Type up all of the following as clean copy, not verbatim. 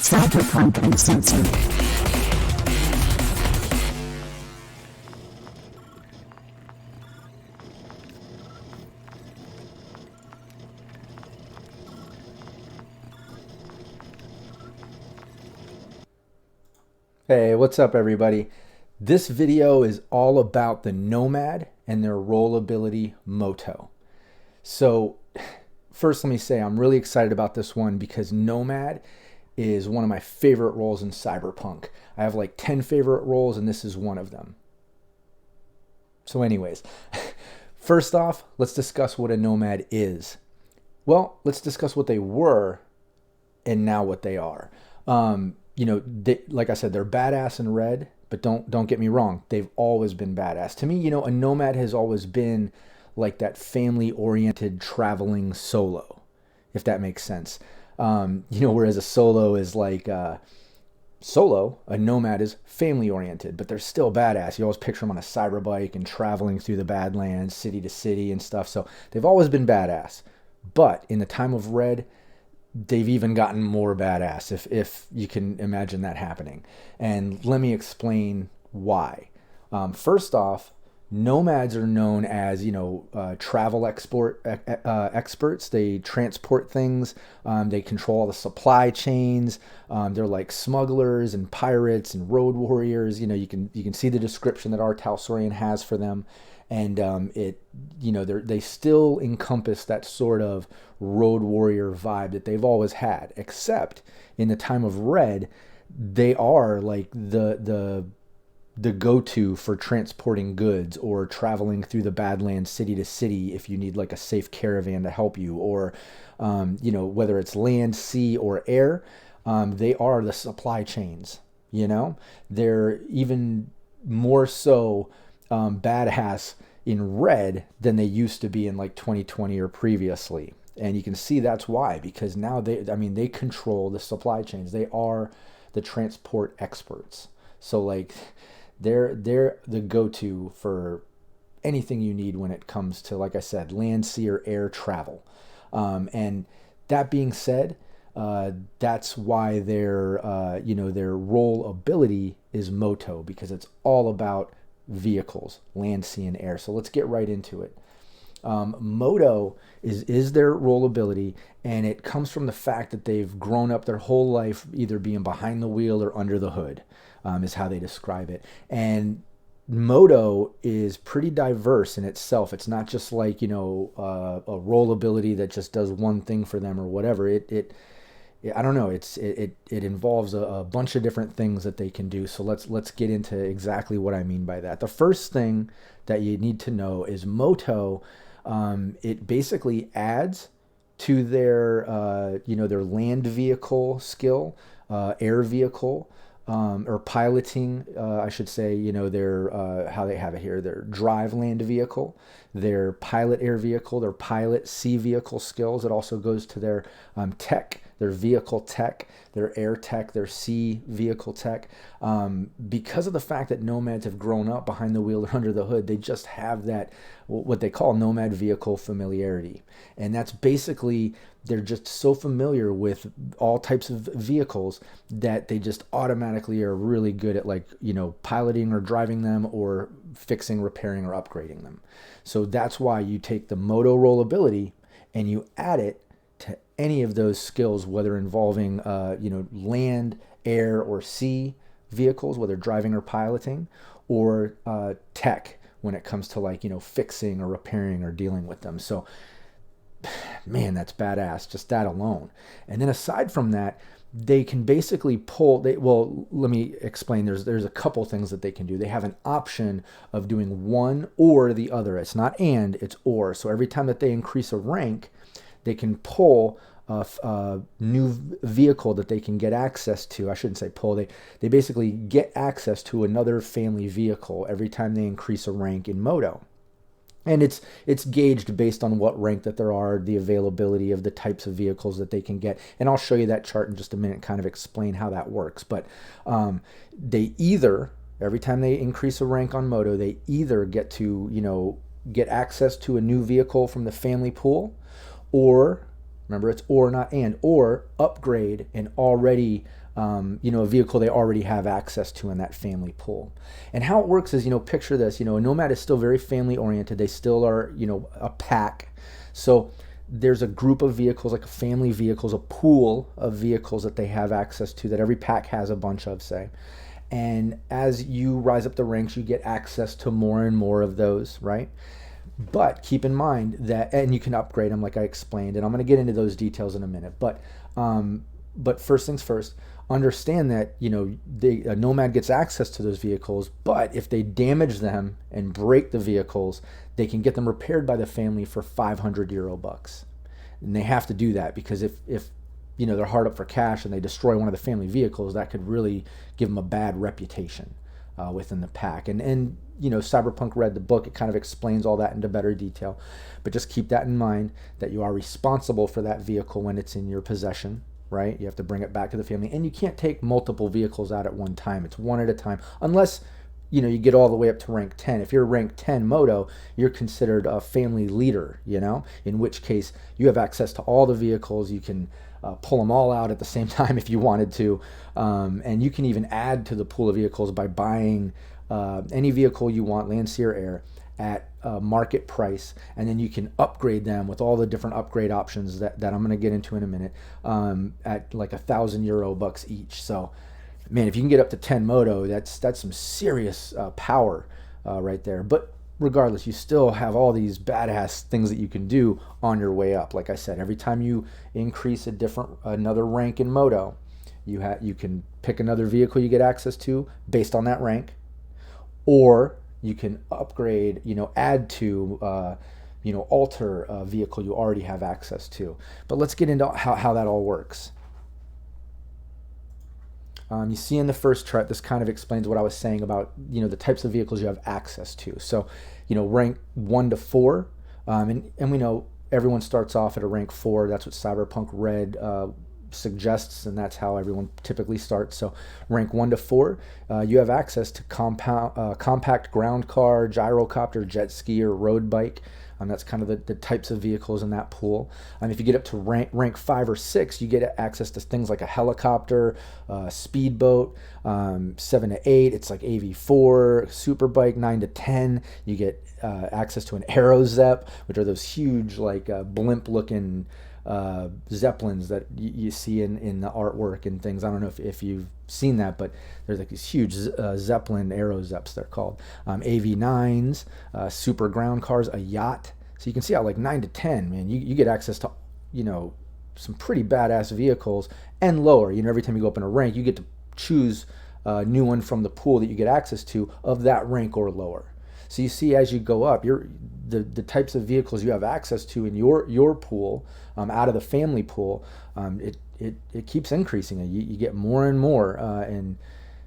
Cyberpunk Uncensored. Hey, what's up everybody? This video is all about the Nomad and their rollability moto. So first let me say I'm really excited about this one because Nomad is one of my favorite roles in Cyberpunk. I have like 10 favorite roles and this is one of them. So anyways, first off, let's discuss what a Nomad is. Well, let's discuss what they were and now what they are. Like I said, they're badass in red, but don't get me wrong. They've always been badass. To me, a Nomad has always been like that family-oriented traveling solo, if that makes sense. Whereas a solo is like a Nomad is family-oriented, but they're still badass. You always picture them on a cyber bike and traveling through the Badlands, city to city and stuff. So they've always been badass. But in the time of red, they've even gotten more badass, if you can imagine that happening. And let me explain why. First off, Nomads are known as, travel experts. They transport things. They control all the supply chains. They're like smugglers and pirates and road warriors. You can see the description that our Talsorian has for them. And they still encompass that sort of road warrior vibe that they've always had, except in the time of red, they are like the go-to for transporting goods or traveling through the Badlands city to city if you need like a safe caravan to help you, or whether it's land, sea, or air, they are the supply chains. They're even more so badass in red than they used to be in like 2020 or previously. And you can see that's why, because now they control the supply chains. They are the transport experts. So like they're the go-to for anything you need when it comes to, like I said, land, sea, or air travel. And that being said, that's why their role ability is moto, because it's all about vehicles, land, sea, and air. So let's get right into it. Moto is their role ability, and it comes from the fact that they've grown up their whole life either being behind the wheel or under the hood, is how they describe it. And moto is pretty diverse in itself. It's not just like a role ability that just does one thing for them or whatever. I don't know. It involves a bunch of different things that they can do. So let's get into exactly what I mean by that. The first thing that you need to know is moto. It basically adds to their their land vehicle skill, air vehicle, or piloting. I should say their how they have it here. Their drive land vehicle, their pilot air vehicle, their pilot sea vehicle skills. It also goes to their tech, their vehicle tech, their air tech, their sea vehicle tech. Because of the fact that Nomads have grown up behind the wheel or under the hood, they just have that, what they call Nomad vehicle familiarity. And that's basically, they're just so familiar with all types of vehicles that they just automatically are really good at piloting or driving them or fixing, repairing, or upgrading them. So that's why you take the moto role ability and you add it to any of those skills, whether involving land, air, or sea vehicles, whether driving or piloting, or tech when it comes to fixing or repairing or dealing with them. So man, that's badass, just that alone. And then aside from that, they can basically pull, let me explain. There's a couple things that they can do. They have an option of doing one or the other. It's not and, it's or. So every time that they increase a rank, they can pull a new vehicle that they can get access to. I shouldn't say pull. They basically get access to another family vehicle every time they increase a rank in moto. And it's gauged based on what rank that there are, the availability of the types of vehicles that they can get. And I'll show you that chart in just a minute, kind of explain how that works. But they either, every time they increase a rank on moto, they either get to, get access to a new vehicle from the family pool, or, remember it's or not and, or upgrade an already a vehicle they already have access to in that family pool. And how it works is, picture this, a Nomad is still very family oriented. They still are, a pack. So there's a group of vehicles, like a family vehicles, a pool of vehicles that they have access to that every pack has a bunch of, say. And as you rise up the ranks, you get access to more and more of those, right? But keep in mind that, and you can upgrade them like I explained, and I'm going to get into those details in a minute. But first things first, understand that, a Nomad gets access to those vehicles, but if they damage them and break the vehicles, they can get them repaired by the family for 500 euro bucks. And they have to do that because if they're hard up for cash and they destroy one of the family vehicles, that could really give them a bad reputation within the pack. And Cyberpunk Red, the book, it kind of explains all that into better detail. But just keep that in mind, that you are responsible for that vehicle when it's in your possession, right? You have to bring it back to the family. And you can't take multiple vehicles out at one time. It's one at a time. Unless, you get all the way up to rank 10. If you're rank 10 Moto, you're considered a family leader, in which case you have access to all the vehicles. You can pull them all out at the same time if you wanted to. And you can even add to the pool of vehicles by buying any vehicle you want, land, sea, or air, at market price, and then you can upgrade them with all the different upgrade options that I'm going to get into in a minute, at like 1,000 euro bucks each. So, man, if you can get up to 10 Moto, that's some serious power right there. But regardless, you still have all these badass things that you can do on your way up. Like I said, every time you increase another rank in Moto, you can pick another vehicle you get access to based on that rank, or you can upgrade, add to, alter a vehicle you already have access to. But let's get into how that all works. You see in the first chart, this kind of explains what I was saying about, the types of vehicles you have access to. So, rank 1 to 4, and we know everyone starts off at a rank 4. That's what Cyberpunk Red suggests, and that's how everyone typically starts. So rank 1 to 4, you have access to compact ground car, gyrocopter, jet ski, or road bike. That's kind of the types of vehicles in that pool. If you get up to rank 5 or 6, you get access to things like a helicopter, speedboat. 7 to 8, it's like AV4, superbike. 9 to 10, you get access to an Aerozep, which are those huge, like blimp-looking Zeppelins that you see in the artwork and things. I don't know if you've seen that, but there's like these huge Zeppelin Aerozeps, they're called. AV9s, super ground cars, a yacht. So you can see how like 9 to 10, man, you get access to, some pretty badass vehicles, and lower. Every time you go up in a rank, you get to choose a new one from the pool that you get access to of that rank or lower. So you see, as you go up, the types of vehicles you have access to in your pool, out of the family pool, it keeps increasing. You get more and more, and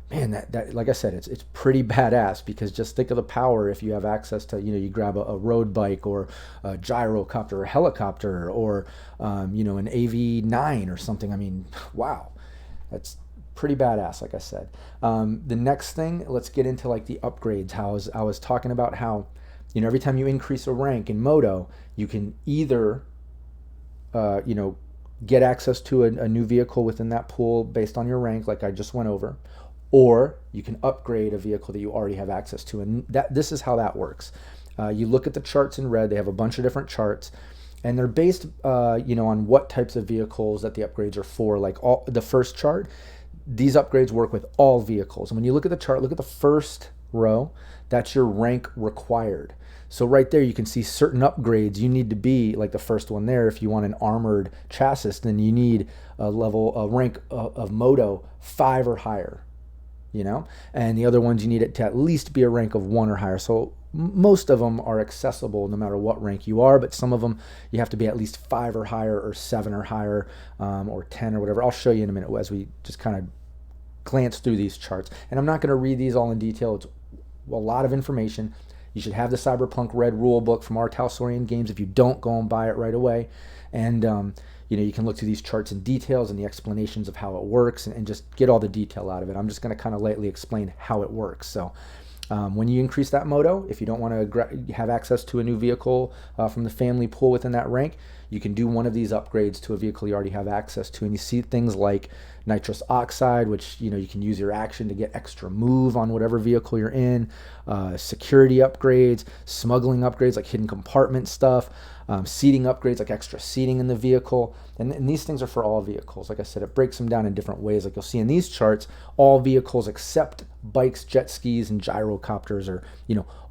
man, that like I said, it's pretty badass, because just think of the power if you have access to, you grab a road bike, or a gyrocopter, or a helicopter, or an AV9 or something. I mean, wow, that's pretty badass, like I said. The next thing, let's get into like the upgrades. How I was talking about how, every time you increase a rank in Moto, you can either, get access to a new vehicle within that pool based on your rank, like I just went over, or you can upgrade a vehicle that you already have access to. And this is how that works. You look at the charts in red. They have a bunch of different charts, and they're based, on what types of vehicles that the upgrades are for. Like the first chart, these upgrades work with all vehicles. And when you look at the chart, look at the first row. That's your rank required. So right there, you can see certain upgrades you need to be, like the first one there. If you want an armored chassis, then you need a rank of Moto 5 or higher, and the other ones you need it to at least be a rank of 1 or higher. So most of them are accessible no matter what rank you are, but some of them you have to be at least 5 or higher, or 7 or higher, or 10 or whatever. I'll show you in a minute as we just kind of glance through these charts. And I'm not going to read these all in detail. It's a lot of information. You should have the Cyberpunk Red rule book from Artausorian Games. If you don't, go and buy it right away. And you can look through these charts and details and the explanations of how it works, and just get all the detail out of it. I'm just going to kind of lightly explain how it works. So When you increase that moto, if you don't want to have access to a new vehicle from the family pool within that rank, you can do one of these upgrades to a vehicle you already have access to. And you see things like nitrous oxide, which you can use your action to get extra move on whatever vehicle you're in, security upgrades, smuggling upgrades like hidden compartment stuff, seating upgrades like extra seating in the vehicle. And these things are for all vehicles. Like I said, it breaks them down in different ways. Like you'll see in these charts, all vehicles except bikes, jet skis, and gyrocopters, or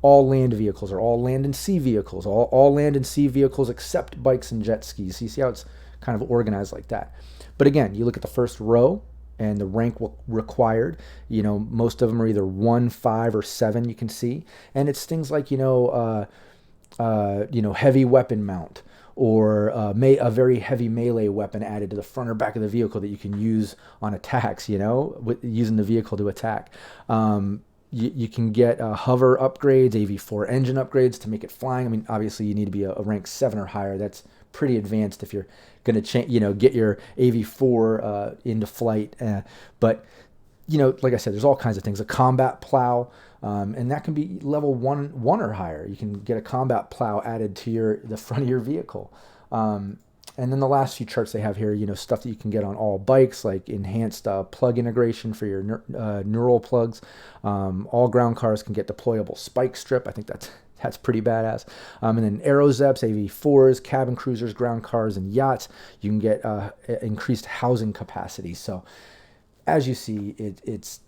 all land vehicles, or all land and sea vehicles, all land and sea vehicles except bikes and jet skis. So you see how it's kind of organized like that. But again, you look at the first row and the rank required. Most of them are either 1, 5, or 7. You can see, and it's things like heavy weapon mount, or a very heavy melee weapon added to the front or back of the vehicle that you can use on attacks. Using the vehicle to attack. You can get hover upgrades, AV4 engine upgrades to make it flying. I mean, obviously you need to be a rank 7 or higher. That's pretty advanced if you're going to get your AV4 into flight. But like I said, there's all kinds of things. A combat plow, and that can be level 1 or higher. You can get a combat plow added to the front of your vehicle. And then the last few charts they have here, stuff that you can get on all bikes, like enhanced plug integration for your neural plugs. All ground cars can get deployable spike strip. I think that's pretty badass. And then Aerozeps, AV4s, cabin cruisers, ground cars, and yachts. You can get increased housing capacity. So as you see, it's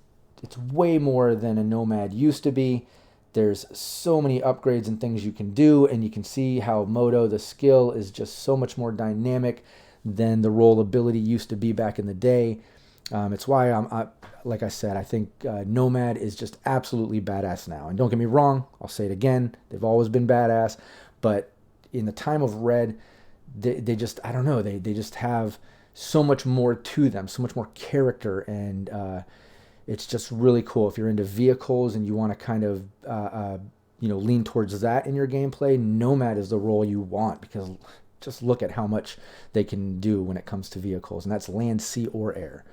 way more than a Nomad used to be. There's so many upgrades and things you can do, and you can see how Moto, the skill, is just so much more dynamic than the rollability used to be back in the day. It's why like I said, I think Nomad is just absolutely badass now. And don't get me wrong, I'll say it again, they've always been badass, but in the time of Red, they just, I don't know, they just have so much more to them, so much more character, and it's just really cool. If you're into vehicles and you want to kind of lean towards that in your gameplay, Nomad is the role you want, because just look at how much they can do when it comes to vehicles, and that's land, sea, or air.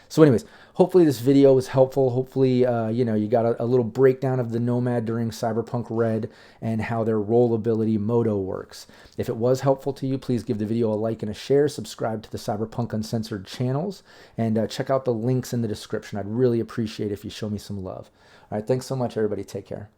So anyways, hopefully this video was helpful. Hopefully, you got a little breakdown of the Nomad during Cyberpunk Red and how their rollability moto works. If it was helpful to you, please give the video a like and a share, subscribe to the Cyberpunk Uncensored channels, and check out the links in the description. I'd really appreciate it if you show me some love. All right, thanks so much, everybody. Take care.